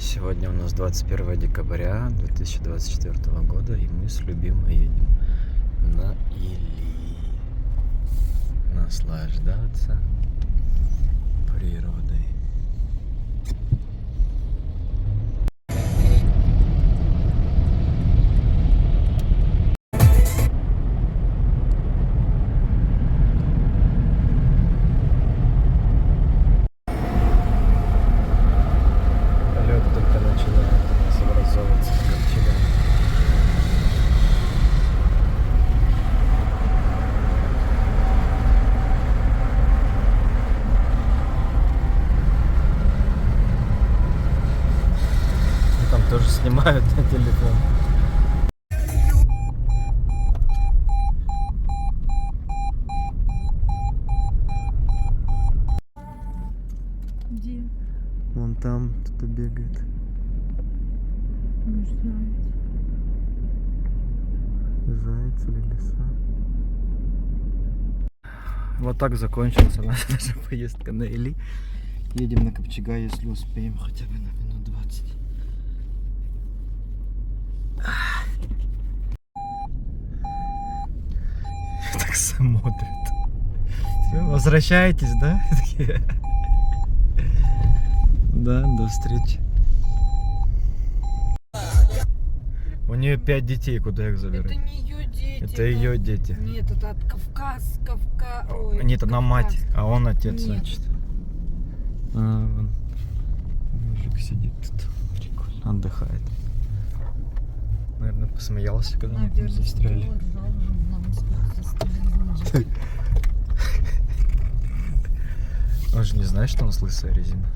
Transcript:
Сегодня у нас 21 декабря 2024 года, и мы с любимой едем на Или наслаждаться природой. Лед только начинает у нас образовываться в Копчеге. Там тоже снимают на телефон. Где? Вон там кто-то бегает. Не знаю. Заяц или лиса. Вот так закончилась наша поездка на Или. Едем на Копчега, если успеем, хотя бы на минут 20. Так смотрят. Всё, возвращаетесь, да? Такие. Да, до встречи. У нее 5 детей, куда их забирать? Это не ее дети. Это ее дети. Нет, это от Ой, Нет, она мать, Кавказ. а он отец, Нет. значит. А, вон. Мужик сидит тут. Прикольно. Отдыхает. Наверное, посмеялся, когда мы там Наверное, застряли. что ржал, нам застряли. Он же не знает, что у нас лысая резина.